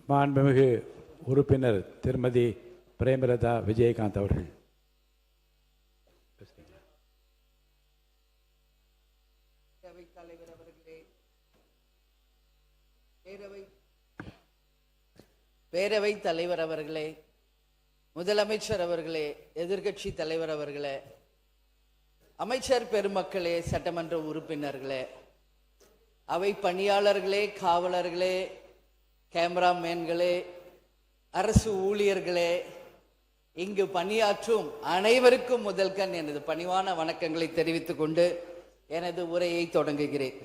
மாண்புமிகு உறுப்பினர் திருமதி பிரேமலதா விஜயகாந்த் அவர்கள். தலைவர் அவர்களே, பேரவை தலைவர் அவர்களே, முதலமைச்சர் அவர்களே, எதிர்க்கட்சி தலைவர் அவர்களே, அமைச்சர் பெருமக்களே, சட்டமன்ற உறுப்பினர்களே, அவை பணியாளர்களே, காவலர்களே, கேமராமேன்களே, அரசு ஊழியர்களே, இங்கு பணியாற்றும் அனைவருக்கும் முதல்கண் எனது பணிவான வணக்கங்களை தெரிவித்துக் கொண்டு எனது உரையை தொடங்குகிறேன்.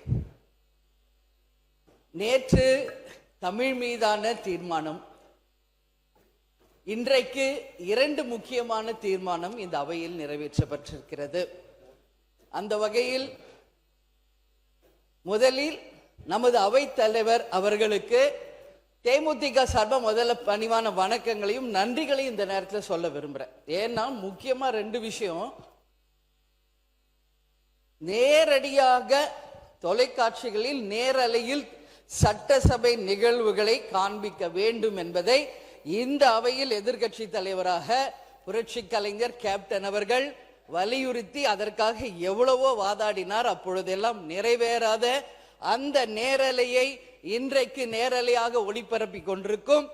நேற்று தமிழ் மீதான தீர்மானம், இன்றைக்கு 2 முக்கியமான தீர்மானம் இந்த அவையில் நிறைவேற்றப்பட்டிருக்கிறது. அந்த வகையில் முதலில் நமது அவைத் தலைவர் அவர்களுக்கு தேமுதிக சார்பாக முதல்ல பணிவான வணக்கங்களையும் நன்றிகளையும் இந்த நேரத்தில் சொல்ல விரும்புகிறேன். ஏன்னா முக்கியமா 2 விஷயம். நேரடியாக தொலைக்காட்சிகளில் நேரலையில் சட்டசபை நிகழ்வுகளை காண்பிக்க வேண்டும் என்பதை இந்த அவையில் எதிர்க்கட்சி தலைவராக புரட்சி கலைஞர் கேப்டன் அவர்கள் வலியுறுத்தி அதற்காக எவ்வளவோ வாதாடினார். அப்பொழுதெல்லாம் நிறைவேறாத அந்த நேரலையை இன்றைக்கு நேரலையாக ஒளிபரப்பி கொண்டிருக்கும்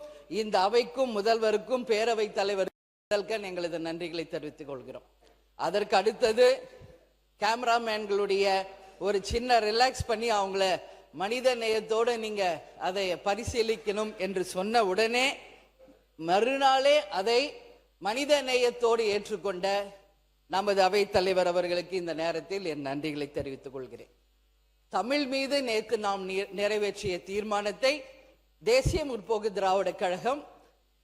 இந்த அவைக்கும் முதல்வருக்கும் பேரவைத் தலைவருக்கும் எங்களது நன்றிகளை தெரிவித்துக் கொள்கிறோம். அதற்கு அடுத்தது கேமராமேன்களுடைய ஒரு சின்ன ரிலாக்ஸ் பண்ணி அவங்கள மனித நேயத்தோடு நீங்க அதை பரிசீலிக்கணும் என்று சொன்ன உடனே மறுநாளே அதை மனித நேயத்தோடு ஏற்றுக்கொண்ட நமது அவைத் தலைவர் அவர்களுக்கு இந்த நேரத்தில் என் நன்றிகளை தெரிவித்துக் கொள்கிறேன். தமிழ் மீது நேற்று நாம் நிறைவேற்றிய தீர்மானத்தை தேசிய முற்போக்கு திராவிட கழகம்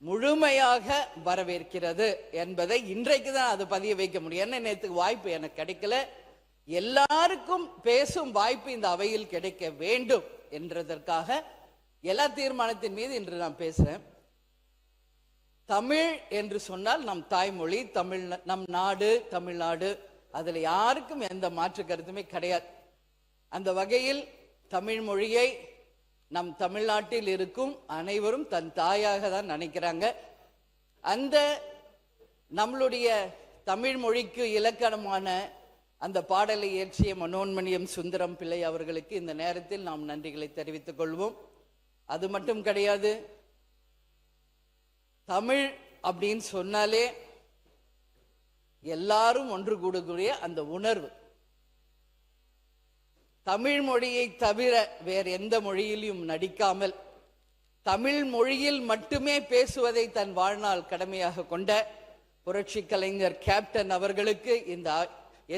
முழுமையாக வரவேற்கிறது என்பதை இன்றைக்கு தான் அது பதிய வைக்க முடியும். என்ன, நேற்று வாய்ப்பு எனக்கு கிடைக்கல. எல்லாருக்கும் பேசும் வாய்ப்பு இந்த அவையில் கிடைக்க வேண்டும் என்றதற்காக எல்லா தீர்மானத்தின் மீது இன்று நான் பேசுறேன். தமிழ் என்று சொன்னால் நம் தாய்மொழி, தமிழ், நம் நாடு தமிழ்நாடு, அதுல யாருக்கும் எந்த மாற்று கருத்துமே கிடையாது. அந்த வகையில் தமிழ் மொழியை நம் தமிழ்நாட்டில் இருக்கும் அனைவரும் தன் தாயாக தான் நினைக்கிறாங்க. அந்த நம்மளுடைய தமிழ் மொழிக்கு இலக்கணமான அந்த பாடலை இயற்றிய மனோன்மணியம் சுந்தரம் பிள்ளை அவர்களுக்கு இந்த நேரத்தில் நாம் நன்றிகளை தெரிவித்துக் கொள்வோம். அது மட்டும் கிடையாது, தமிழ் அப்படின்னு சொன்னாலே எல்லாரும் ஒன்று கூடக்கூடிய அந்த உணர்வு, தமிழ் மொழியை தவிர வேறு எந்த மொழியிலும் நடிக்காமல் தமிழ் மொழியில் மட்டுமே பேசுவதை தன் வாழ்நாள் கடமையாக கொண்ட புரட்சி கலைஞர் கேப்டன் அவர்களுக்கு இந்த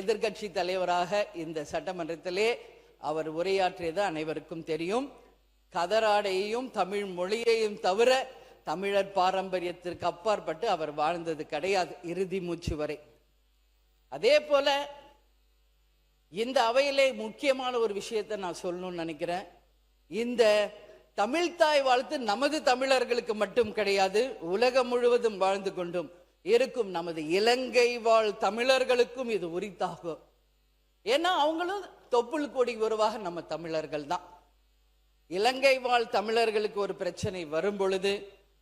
எதிர்கட்சி தலைவராக இந்த சட்டமன்றத்திலே அவர் உரையாற்றியது அனைவருக்கும் தெரியும். கதராடையையும் தமிழ் மொழியையும் தவிர தமிழர் பாரம்பரியத்திற்கு அப்பாற்பட்டு அவர் வாழ்ந்தது கிடையாது இறுதி மூச்சு வரை. அதே போல இந்த அவையிலே முக்கியமான ஒரு விஷயத்தை நான் சொல்லணும்னு நினைக்கிறேன். இந்த தமிழ்தாய் வாழ்த்து நமது தமிழர்களுக்கு மட்டும் கிடையாது, உலகம் முழுவதும் வாழ்ந்து கொண்டும் இருக்கும் நமது இலங்கை வாழ் தமிழர்களுக்கும் இது உரித்தாகும். ஏன்னா அவங்களும் தொப்புள் கொடி உறவாக நம்ம தமிழர்கள் தான். இலங்கை வாழ் தமிழர்களுக்கு ஒரு பிரச்சனை வரும் பொழுது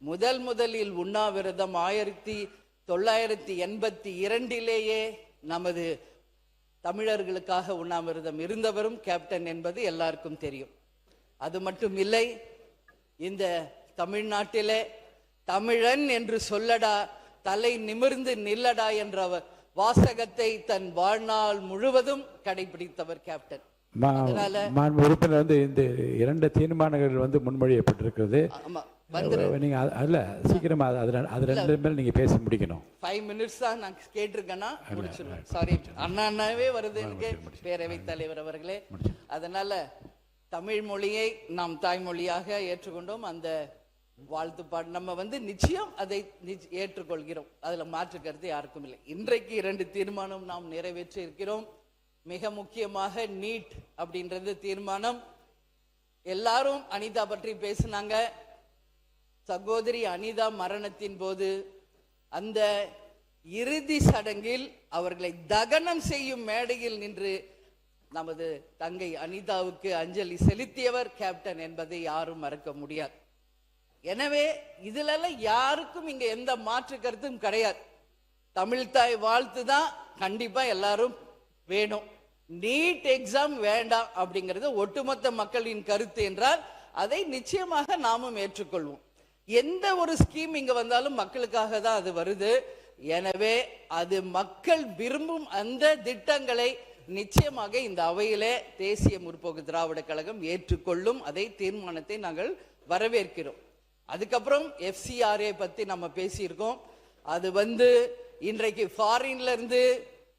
முதலில் உண்ணாவிரதம் 1982 நமது தமிழர்களுக்காக உண்ணாவிரதம் இருந்தவரும் கேப்டன் என்பது எல்லாருக்கும் தெரியும். அது மட்டும் இல்லை, இந்த தமிழ்நாட்டிலே தமிழன் என்று சொல்லடா, தலை நிமிர்ந்து நில்லடா என்ற வாசகத்தை தன் வாழ்நாள் முழுவதும் கடைபிடித்தவர் கேப்டன். உறுப்பினர் வந்து இந்த 2 தீர்மானங்கள் முன்மொழியப்பட்டிருக்கிறது. நீங்க அதுல சீக்கிரமா அது 2 மேல நீங்க பேசி முடிக்கணும். 5 மினிட்ஸ் தான் நான் கேட்டிருக்கேன்னா முடிச்சிருவேன். சாரி, அண்ணாவே வருது எனக்கு, பேரவைத் தலைவர் அவர்களே. அதனால தமிழ் மொழியை நாம் தாய்மொழியாக ஏற்றுக்கொண்டோம். அந்த வாழ்த்துப்பாடு நம்ம நிச்சயம் அதை ஏற்றுக்கொள்கிறோம். அதுல மாற்று கருத்து யாருக்கும் இல்லை. இன்றைக்கு 2 தீர்மானம் நாம் நிறைவேற்றி இருக்கிறோம். மிக முக்கியமாக நீட் அப்படின்றது தீர்மானம். எல்லாரும் அனிதா பற்றி பேசினாங்க. சகோதரி அனிதா மரணத்தின் போது அந்த இறுதி சடங்கில் அவர்களை தகனம் செய்யும் மேடையில் நின்று நமது தங்கை அனிதாவுக்கு அஞ்சலி செலுத்தியவர் கேப்டன் என்பதை யாரும் மறக்க முடியாது. எனவே இதுலெல்லாம் யாருக்கும் இங்க எந்த மாற்று கருத்தும் கிடையாது. தமிழ்தாய் வாழ்த்து தான் கண்டிப்பா எல்லாரும் வேணும். நீட் எக்ஸாம் வேண்டாம் அப்படிங்கிறது ஒட்டுமொத்த மக்களின் கருத்து என்றால் அதை நிச்சயமாக நாமும் ஏற்றுக்கொள்வோம். எந்த ஒரு ஸ்கீம் இங்க வந்தாலும் மக்களுக்காக தான் அது வருது. எனவே அது மக்கள் விரும்பும் அந்த திட்டங்களை நிச்சயமாக இந்த அவையிலே தேசிய முற்போக்கு திராவிட கழகம் ஏற்றுக்கொள்ளும். அதை தீர்மானத்தை நாங்கள் வரவேற்கிறோம். அதுக்கப்புறம் FCRA பத்தி நம்ம பேசியிருக்கோம். அது இன்றைக்கு ஃபாரின்ல இருந்து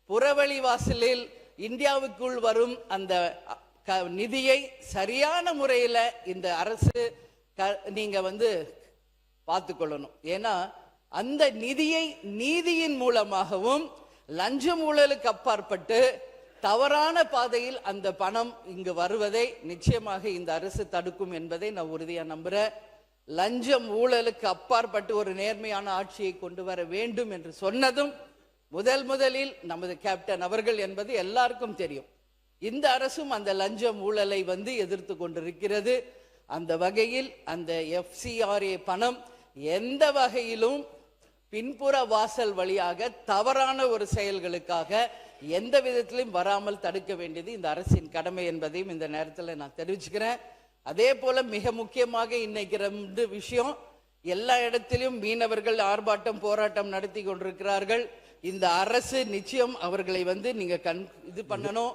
புறவழி வாசலில் இந்தியாவுக்குள் வரும் அந்த நிதியை சரியான முறையில் இந்த அரசு நீங்க பார்த்து கொள்ளணும். ஏன்னா அந்த நிதியை நீதியின் மூலமாகவும் லஞ்ச ஊழலுக்கு அப்பாற்பட்டு தவறான பாதையில் அந்த பணம் இங்கு வருவதை நிச்சயமாக இந்த அரசு தடுக்கும் என்பதை நான் உறுதியா நம்புறேன். லஞ்சம் ஊழலுக்கு அப்பாற்பட்டு ஒரு நேர்மையான ஆட்சியை கொண்டு வர வேண்டும் என்று சொன்னதும் முதலில் நமது கேப்டன் அவர்கள் என்பது எல்லாருக்கும் தெரியும். இந்த அரசும் அந்த லஞ்சம் ஊழலை எதிர்த்து கொண்டிருக்கிறது. அந்த வகையில் அந்த FCRA பணம் எந்த வகையிலும் பின்புற வாசல் வழியாக தவறான ஒரு செயல்களுக்காக எந்த விதத்திலும் வராமல் தடுக்க வேண்டியது இந்த அரசின் கடமை என்பதையும் இந்த நேரத்தில் நான் தெரிவிச்சுக்கிறேன். அதே போல மிக முக்கியமாக இன்னைக்கு 2 விஷயம். எல்லா இடத்திலும் மீனவர்கள் ஆர்ப்பாட்டம் போராட்டம் நடத்தி கொண்டிருக்கிறார்கள். இந்த அரசு நிச்சயம் அவர்களை நீங்க இது பண்ணணும்.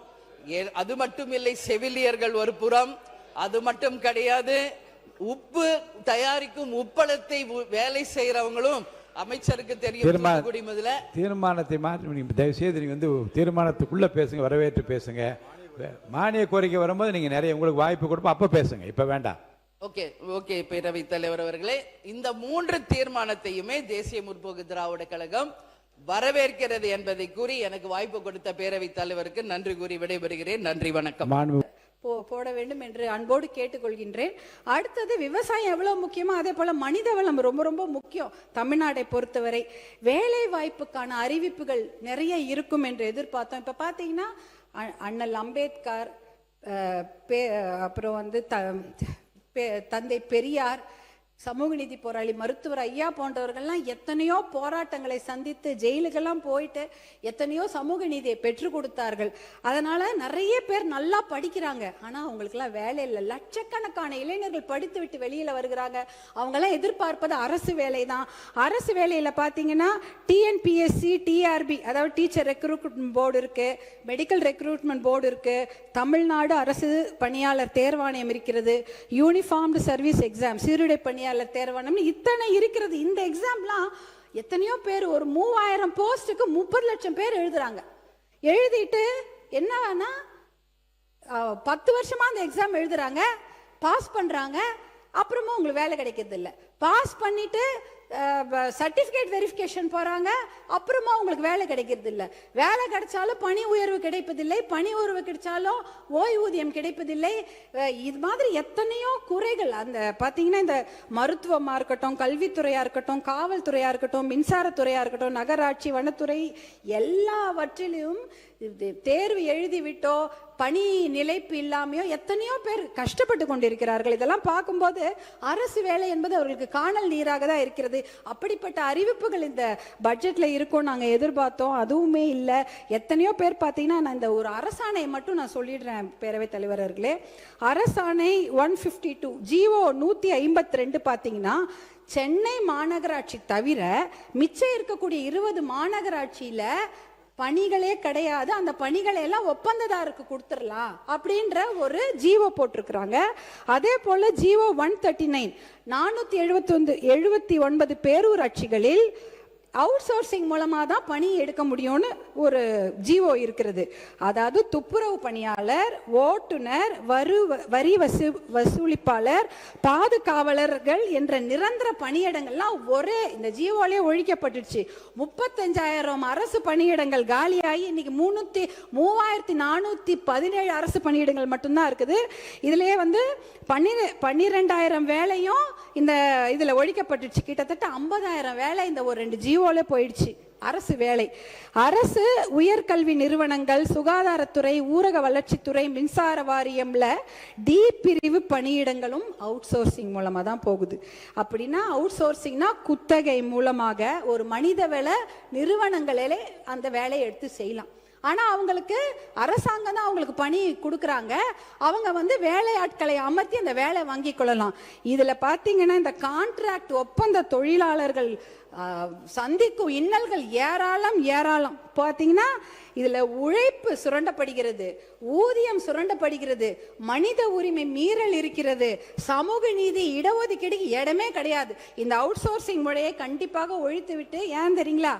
அது மட்டும் இல்லை, செவிலியர்கள் ஒரு புறம், அது மட்டும் கிடையாது, உப்பு தயாரிக்கும் உப்பளத்தை வேலை செய்யறவங்களும் அமைச்சருக்கு தெரியும். தீர்மானத்தை மாற்றி தயவு செய்து நீங்க தீர்மானத்துக்குள்ள பேசுங்க, வரவேற்று பேசுங்க. மானிய கோரிக்கை வரும்போது நீங்க நிறைய உங்களுக்கு வாய்ப்பு கொடுப்போம், அப்ப பேசுங்க, இப்ப வேண்டாம். ஓகே பேரவைத் தலைவர் அவர்களே, இந்த 3 தீர்மானத்தையுமே தேசிய முற்போக்கு திராவிட கழகம் வரவேற்கிறது என்பதை கூறி எனக்கு வாய்ப்பு கொடுத்த பேரவைத் தலைவருக்கு நன்றி கூறி விடைபெறுகிறேன். நன்றி, வணக்கம். போட வேண்டும் என்று அன்போடு கேட்டுக்கொள்கின்றேன். அடுத்தது விவசாயம் எவ்வளவு முக்கியமோ அதே போல மனித வளம் ரொம்ப ரொம்ப முக்கியம். தமிழ்நாட்டை பொறுத்தவரை வேலை வாய்ப்புக்கான அறிவிப்புகள் நிறைய இருக்கும் என்று எதிர்பார்த்தோம். இப்ப பாத்தீங்கன்னா அண்ணல் அம்பேத்கர், அப்புறம் தந்தை பெரியார், சமூக நீதி போராளி மருத்துவர் ஐயா போன்றவர்கள்லாம் எத்தனையோ போராட்டங்களை சந்தித்து ஜெயிலுக்கெல்லாம் போயிட்டு எத்தனையோ சமூக நீதியை பெற்றுக் கொடுத்தார்கள். அதனால நிறைய பேர் நல்லா படிக்கிறாங்க, ஆனா அவங்களுக்குலாம் வேலை இல்லை. லட்சக்கணக்கான இளைஞர்கள் படித்து விட்டு வெளியில வருகிறாங்க. அவங்கெல்லாம் எதிர்பார்ப்பது அரசு வேலை தான். அரசு வேலையில பாத்தீங்கன்னா TNPSC, TRB அதாவது டீச்சர் ரெக்ரூட்மெண்ட் போர்டு இருக்கு, மெடிக்கல் ரெக்ரூட்மெண்ட் போர்டு இருக்கு, தமிழ்நாடு அரசு பணியாளர் தேர்வாணையம் இருக்கிறது, யூனிஃபார்ம்டு சர்வீஸ் எக்ஸாம் சீருடை பணியாளர் தேர்வாணையம், இத்தனை இருக்கிறது. இந்த எக்ஸாம்லாம் எத்தனையோ பேர், ஒரு 3000 போஸ்டுக்கு 30 லட்சம் பேர் எழுதுறாங்க. எழுதிட்டு என்னன்னா 10 வருஷமா அந்த எக்ஸாம் எழுதுறாங்க, பாஸ் பண்றாங்க, அப்புறமா உங்களுக்கு வேலை கிடைக்கிறது இல்லை. பாஸ் பண்ணிட்டு சர்டிபிகேட் வெரிஃபிகேஷன் போறாங்க, அப்புறமா உங்களுக்கு வேலை கிடைக்கிறது இல்லை. வேலை கிடைச்சாலும் பணி உயர்வு கிடைப்பதில்லை, பணி உயர்வு கிடைச்சாலும் ஓய்வூதியம் கிடைப்பதில்லை. இது மாதிரி எத்தனையோ குறைகள். அந்த பாத்தீங்கன்னா இந்த மருத்துவமா இருக்கட்டும், கல்வித்துறையா இருக்கட்டும், காவல்துறையா இருக்கட்டும், மின்சாரத்துறையா இருக்கட்டும், நகராட்சி, வனத்துறை, எல்லாவற்றிலும் தேர்வு எழுதிவிட்டோ பணி நிலைப்பு இல்லாமையோ எத்தனையோ பேர் கஷ்டப்பட்டு கொண்டிருக்கிறார்கள். இதெல்லாம் பார்க்கும்போது அரசு வேலை என்பது அவர்களுக்கு காணல் நீராக தான் இருக்கிறது. அப்படிப்பட்ட அறிவிப்புகள் இந்த பட்ஜெட்ல இருக்கும் நாங்க எதிர்பார்த்தோம், அதுவுமே இல்லை. எத்தனையோ பேர் பார்த்தீங்கன்னா, நான் இந்த ஒரு அரசாணை மட்டும் நான் சொல்லிடுறேன் பேரவைத் தலைவர்களே. அரசாணை 152 GO 152 பார்த்தீங்கன்னா சென்னை மாநகராட்சி தவிர மிச்சம் இருக்கக்கூடிய 20 மாநகராட்சியில பணிகளே கிடையாது, அந்த பணிகளை எல்லாம் ஒப்பந்ததாருக்கு கொடுத்துடலாம் அப்படின்ற ஒரு ஜிஓ போட்டிருக்கிறாங்க. அதே போல GO 139 479 பேரூராட்சிகளில் அவுட் சோர்சிங் மூலமாக தான் பணி எடுக்க முடியும்னு ஒரு ஜிஓ இருக்கிறது. அதாவது துப்புரவு பணியாளர், ஓட்டுநர், வரி வசூலிப்பாளர், பாதுகாவலர்கள் என்ற நிரந்தர பணியிடங்கள்லாம் ஒரே இந்த ஜிஓலே ஒழிக்கப்பட்டுச்சு. 35,000 அரசு பணியிடங்கள் காலியாகி இன்னைக்கு 3,417 அரசு பணியிடங்கள் மட்டும்தான் இருக்குது. இதுலயே 12,000 வேலையும் இந்த இதுல ஒழிக்கப்பட்டுச்சு. கிட்டத்தட்ட 50,000 வேலை இந்த ஒரு 2 ஜிஓல போயிடுச்சு. அரசு வேலை. அரசு உயர்கல்வி நிறுவனங்கள், சுகாதாரத்துறை, ஊரக வளர்ச்சித்துறை, மின்சார வாரியம்ல டி பிரிவு பணியிடங்களும் அவுட் சோர்சிங் மூலமா தான் போகுது. அப்படின்னா அவுட் சோர்சிங்னா குத்தகை மூலமாக ஒரு மனிதவள நிறுவனங்களிலே அந்த வேலையை எடுத்து செய்யலாம். ஆனா அவங்களுக்கு அரசாங்கம் தான் அவங்களுக்கு பணி கொடுக்குறாங்க. அவங்க வந்து வேலையாட்களை அமர்த்தி அந்த வேலை வாங்கி கொள்ளலாம். இதுல பாத்தீங்கன்னா இந்த கான்ட்ராக்ட் ஒப்பந்த தொழிலாளர்கள் சந்திக்கும் இன்னல்கள் ஏராளம். பாத்தீங்கன்னா இதுல உழைப்பு சுரண்டப்படுகிறது, ஊதியம் சுரண்டப்படுகிறது, மனித உரிமை மீறல் இருக்கிறது, சமூக நீதி, இடஒதுக்கீடு இடமே கிடையாது. இந்த அவுட் சோர்சிங் முறையை கண்டிப்பாக ஒழித்து விட்டு, ஏன் தெரியுங்களா,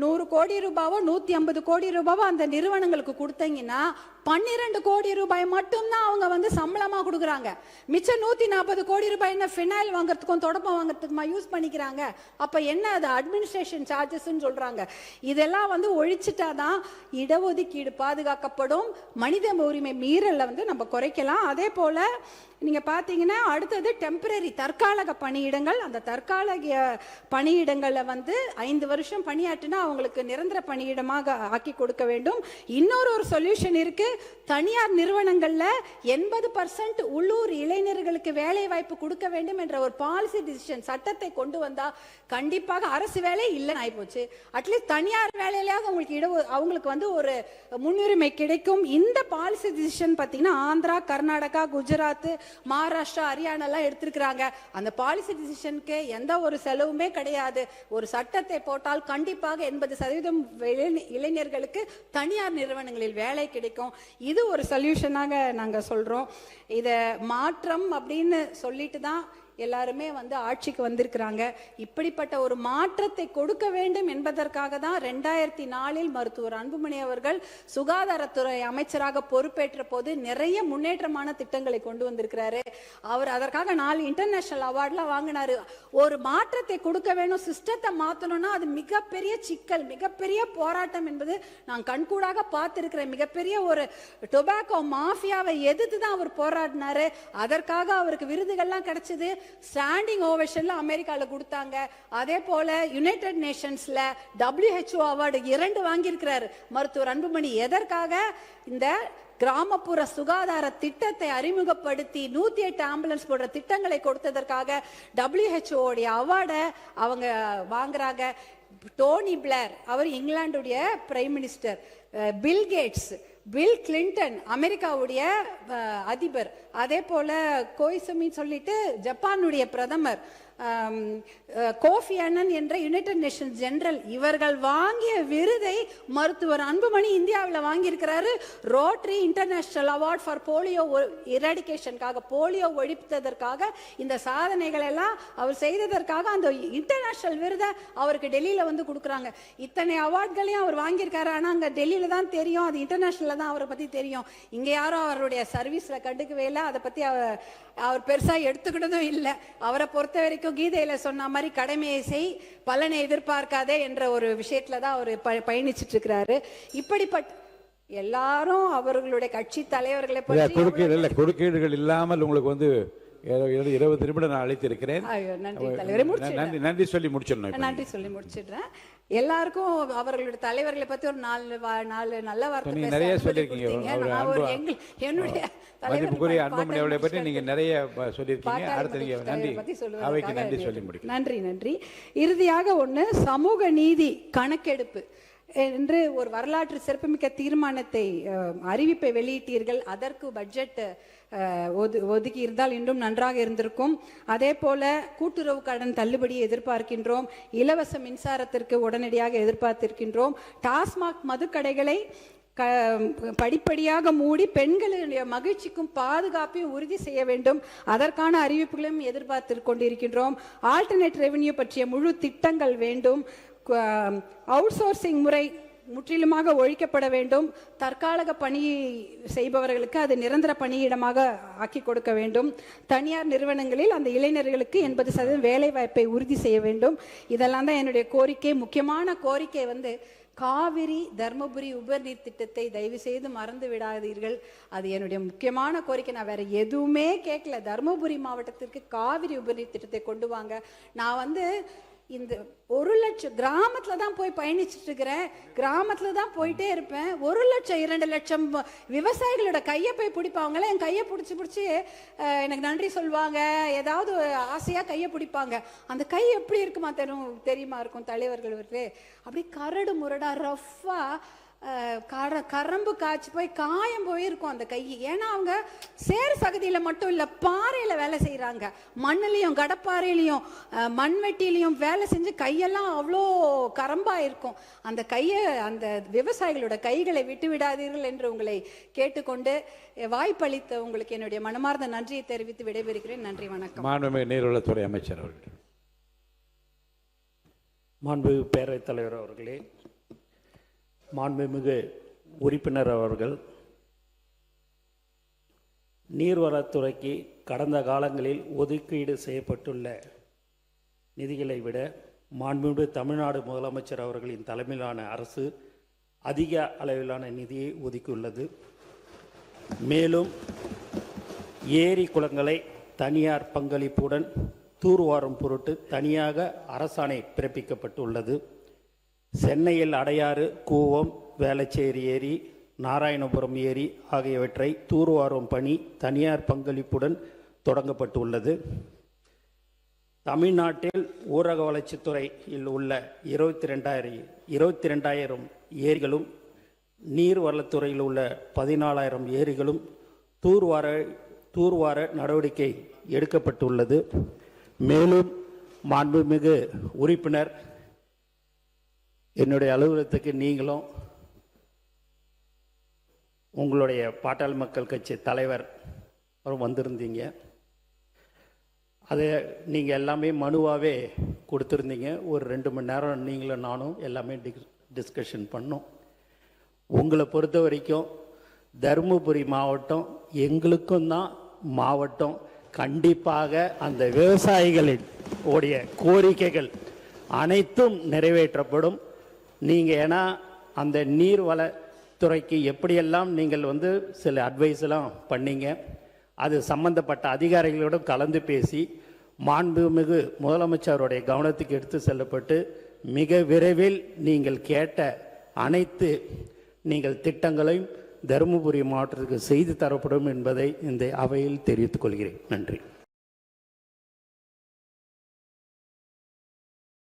100 கோடி ரூபாவோ 150 கோடி ரூபாவோ அந்த நிறுவனங்களுக்கு கொடுத்தீங்கன்னா 12 கோடி ரூபாய் மட்டும்தான் அவங்க வந்து சம்பளமா கொடுக்குறாங்க. மிச்சம் 140 கோடி ரூபாய் என்ன ஃபினைல் வாங்குறதுக்கும் தொடப்பம் வாங்குறதுக்குமா யூஸ் பண்ணிக்கிறாங்க. அப்ப என்ன, அது அட்மினிஸ்ட்ரேஷன் சார்ஜஸ்ன்னு சொல்றாங்க. இதெல்லாம் வந்து ஒழிச்சிட்டாதான் இடஒதுக்கீடு பாதுகாக்கப்படும், மனித உரிமை மீறலை வந்து நம்ம குறைக்கலாம். அதே போல நீங்க பாத்தீங்கன்னா அடுத்தது டெம்பரரி தற்காலிக பணியிடங்கள். அந்த தற்காலிக பணியிடங்கள்ல வந்து 5 வருஷம் பணியாற்றினா அவங்களுக்கு நிரந்தர பணியிடமாக ஆக்கி கொடுக்க வேண்டும். இன்னொரு சொல்யூஷன் இருக்கு. தனியார் நிறுவனங்கள்ல 80% உள்ளூர் இளைஞர்களுக்கு வேலை வாய்ப்பு கொடுக்க வேண்டும் என்ற ஒரு பாலிசி டிசிஷன் சட்டத்தை கொண்டு வந்தா கண்டிப்பாக அரசு வேலை இல்லைன்னு ஆயிப்போச்சு. அட்லீஸ்ட் தனியார் வேலையிலாவது அவங்களுக்கு வந்து ஒரு முன்னுரிமை கிடைக்கும். இந்த பாலிசி டிசிஷன் பார்த்தீங்கன்னா ஆந்திரா, கர்நாடகா, குஜராத், மகாராஷ்டிரா, ஹரியானா எல்லாம் எடுத்திருக்கிறாங்க. அந்த பாலிசி டிசிஷனுக்கு எந்த ஒரு செலவுமே கிடையாது. ஒரு சட்டத்தை போட்டால் கண்டிப்பாக 80% இளைஞர்களுக்கு தனியார் நிறுவனங்களில் வேலை கிடைக்கும். இது ஒரு சொல்யூஷனாக நாங்க சொல்றோம். இத மாற்றம் அப்படின்னு சொல்லிட்டு தான் எல்லாருமே வந்து ஆட்சிக்கு வந்திருக்கிறாங்க. இப்படிப்பட்ட ஒரு மாற்றத்தை கொடுக்க வேண்டும் என்பதற்காக தான் 2004 மருத்துவர் அன்புமணி அவர்கள் சுகாதாரத்துறை அமைச்சராக பொறுப்பேற்ற போது நிறைய முன்னேற்றமான திட்டங்களை கொண்டு வந்திருக்கிறாரு. அவர் அதற்காக 4 இன்டர்நேஷனல் அவார்ட்லாம் வாங்கினாரு. ஒரு மாற்றத்தை கொடுக்க வேணும், சிஸ்டத்தை மாற்றணும்னா அது மிகப்பெரிய சிக்கல், மிகப்பெரிய போராட்டம் என்பது நான் கண்கூடாக பார்த்திருக்கிறேன். மிகப்பெரிய ஒரு டொபாக்கோ மாஃபியாவை எதிர்த்து தான் அவர் போராடினாரு. அதற்காக அவருக்கு விருதுகள்லாம் கிடைச்சது. ஸ்டாண்டிங் ஓவேஷன்ல அமெரிக்கால கொடுத்தாங்க. அதே போல யுனைடெட் நேஷன்ஸ்ல WHO அவார்டு 2 வாங்கியிருக்கிறார் மருத்துவர் அன்புமணி. எதற்காக? இந்த கிராமப்புற சுகாதார திட்டத்தை அறிமுகப்படுத்தி 108 ஆம்புலன்ஸ் போன்ற திட்டங்களை கொடுத்ததற்காக WHO உடைய அவார்டை அவங்க வாங்குறாங்க. டோனி பிளேர் அவர் இங்கிலாந்துடைய prime minister, Bill Gates, Bill Clinton அமெரிக்காவுடைய அதிபர், அதே போல கோய்சுமி சொல்லிட்டு ஜப்பானுடைய பிரதமர், கோஃபி அன்னன் என்ற யுனைடெட் நேஷன்ஸ் ஜெனரல், இவர்கள் வாங்கிய விருதை மருத்துவர் அன்புமணி இந்தியாவில் வாங்கியிருக்கிறாரு. Rotary International award for polio எராடிகேஷனுக்காக, போலியோ ஒழிப்பதற்காக இந்த சாதனைகள் எல்லாம் அவர் செய்ததற்காக அந்த இன்டர்நேஷனல் விருதை அவருக்கு டெல்லியில வந்து கொடுக்குறாங்க. இத்தனை அவார்ட்களையும் அவர் வாங்கியிருக்காரு. ஆனால் அங்கே டெல்லியில தான் தெரியும், அது இன்டர்நேஷனல்ல தான் அவரை பத்தி தெரியும். இங்க யாரும் அவருடைய சர்வீஸ்ல கண்டுக்கவே இல்லை, அதை பத்தி அவர் பெருசா எடுத்துக்கிட்டதும் இல்லை. அவரை பொறுத்த வரைக்கும் கீதையில சொன்ன மாதிரி கடமையை செய், பலனை எதிர்பார்க்காதே என்ற ஒரு விஷயத்துல தான் அவர் பயணிச்சுட்டு இருக்கிறாரு. இப்படிப்பட்ட எல்லாரும் அவர்களுடைய கட்சி தலைவர்களை பற்றி குறுக்கீடுகள் இல்லாமல் உங்களுக்கு வந்து 20 நிமிடம் நான் அழைத்திருக்கிறேன். நன்றி சொல்லி முடிச்சிடணும். நன்றி சொல்லி முடிச்சிடுறேன். எல்லாருக்கும் அவர்களுடைய தலைவர்களை பத்தி ஒரு 4 நல்ல வார்த்தை நிறைய சொல்லியிருக்கீங்க. என்னுடைய மதிப்புக்குரிய அன்புமணி அவர்களை பற்றி நீங்க நிறைய சொல்லியிருக்கீங்க. அடுத்து நன்றி சொல்லி முடிக்கிறேன். நன்றி. இறுதியாக ஒண்ணு, சமூக நீதி கணக்கெடுப்பு என்று ஒரு வரலாற்று சிறப்புமிக்க தீர்மானத்தை அறிவிப்பை வெளியிட்டீர்கள். அதற்கு பட்ஜெட் ஒதுக்கி இருந்தால் இன்னும் நன்றாக இருந்திருக்கும். அதே போல கூட்டுறவு கடன் தள்ளுபடியை எதிர்பார்க்கின்றோம். இலவச மின்சாரத்திற்கு உடனடியாக எதிர்பார்த்திருக்கின்றோம். டாஸ்மாக் மதுக்கடைகளை படிப்படியாக மூடி பெண்களுடைய மகிழ்ச்சிக்கும் பாதுகாப்பையும் உறுதி செய்ய வேண்டும். அதற்கான அறிவிப்புகளையும் எதிர்பார்த்து கொண்டிருக்கின்றோம். ஆல்டர்னேட் ரெவென்யூ பற்றிய முழு திட்டங்கள் வேண்டும். அவுட் சோர்சிங் முறை முற்றிலுமாக ஒழிக்கப்பட வேண்டும். தற்காலிக பணி செய்பவர்களுக்கு அது நிரந்தர பணியிடமாக ஆக்கி கொடுக்க வேண்டும். தனியார் நிறுவனங்களில் அந்த இளைஞர்களுக்கு 80% வேலை வாய்ப்பை உறுதி செய்ய வேண்டும். இதெல்லாம் தான் என்னுடைய கோரிக்கை. முக்கியமான கோரிக்கை வந்து காவிரி தர்மபுரி உபர்நீர் திட்டத்தை தயவு செய்து மறந்து விடாதீர்கள். அது என்னுடைய முக்கியமான கோரிக்கை. நான் வேற எதுவுமே கேட்கல. தர்மபுரி மாவட்டத்திற்கு காவிரி உபர்நீர் திட்டத்தை கொண்டு வாங்க. நான் வந்து இந்த 1 லட்சம் கிராமத்துல தான் போய் பயணிச்சுட்டு இருக்கிறேன், கிராமத்துல தான் போயிட்டே இருப்பேன். 1 லட்சம் 2 லட்சம் விவசாயிகளோட கையை போய் பிடிப்பாங்களே, என் கையை பிடிச்சி எனக்கு நன்றி சொல்லுவாங்க, ஏதாவது ஆசையா கையை பிடிப்பாங்க. அந்த கை எப்படி இருக்குமா தெரியுமா இருக்கும் தலைவர்கள் அப்படி கரடு முரடா ரஃப்பா கரம்பு காய்ச்சி போய் காயம் போயிருக்கும் அந்த கை. ஏன்னா அவங்க சேர் சகதியில மட்டும் இல்ல, பாறையில வேலை செய்யறாங்க, மண்ணிலையும் கடப்பாறையிலையும் மண்வெட்டிலையும் வேலை செஞ்சு கையெல்லாம் அவ்வளோ கரம்பா இருக்கும். அந்த கையை, அந்த விவசாயிகளோட கைகளை விட்டு விடாதீர்கள் என்று உங்களை கேட்டுக்கொண்டு வாய்ப்பளித்த உங்களுக்கு என்னுடைய மனமார்ந்த நன்றியை தெரிவித்து விடைபெறுகிறேன். நன்றி, வணக்கம். மாண்புமிகு நீர்வளத்துறை அமைச்சர் அவர்கள். மாண்புமிகு பேரவைத் தலைவர் அவர்களே, மாண்புமிகு உறுப்பினர் அவர்கள், நீர்வளத்துறைக்கு கடந்த காலங்களில் ஒதுக்கீடு செய்யப்பட்டுள்ள நிதிகளை விட மாண்புமிகு தமிழ்நாடு முதலமைச்சர் அவர்களின் தலைமையிலான அரசு அதிக அளவிலான நிதியை ஒதுக்கியுள்ளது. மேலும் ஏரி குளங்களை தனியார் பங்களிப்புடன் தூர்வாரும் பொருட்டு தனியாக அரசாணை பிறப்பிக்கப்பட்டுள்ளது. சென்னையில் அடையாறு, கூவம், வேளச்சேரி ஏரி, நாராயணபுரம் ஏரி ஆகியவற்றை தூர்வாரும் பணி தனியார் பங்களிப்புடன் தொடங்கப்பட்டுள்ளது. தமிழ்நாட்டில் ஊரக வளர்ச்சித்துறையில் உள்ள 22,000 ஏரிகளும் நீர்வளத்துறையில் உள்ள 14,000 ஏரிகளும் தூர்வார நடவடிக்கை எடுக்கப்பட்டுள்ளது. மேலும் மாண்புமிகு உறுப்பினர், என்னுடைய அலுவலகத்துக்கு நீங்களும் உங்களுடைய பாட்டாளி மக்கள் கட்சி தலைவர் வந்திருந்தீங்க. அதை நீங்கள் எல்லாமே மனுவாகவே கொடுத்துருந்தீங்க. ஒரு 2 மணி நேரம் நீங்களும் நானும் எல்லாமே டிஸ்கஷன் பண்ணோம். உங்களை பொறுத்த வரைக்கும் தருமபுரி மாவட்டம் எங்களுக்கும் தான் மாவட்டம். கண்டிப்பாக அந்த விவசாயிகளின் உடைய கோரிக்கைகள் அனைத்தும் நிறைவேற்றப்படும். நீங்கள் ஏன்னா அந்த நீர்வளத்துறைக்கு எப்படியெல்லாம் நீங்கள் சில அட்வைஸ் எல்லாம் பண்ணீங்க, அது சம்பந்தப்பட்ட அதிகாரிகளோடும் கலந்து பேசி மாண்புமிகு முதலமைச்சருடைய கவனத்துக்கு எடுத்து செல்லப்பட்டு மிக விரைவில் நீங்கள் கேட்ட அனைத்து திட்டங்களையும் தருமபுரி மாவட்டத்துக்கு செய்து தரப்படும் என்பதை இந்த அவையில் தெரிவித்துக் கொள்கிறேன். நன்றி.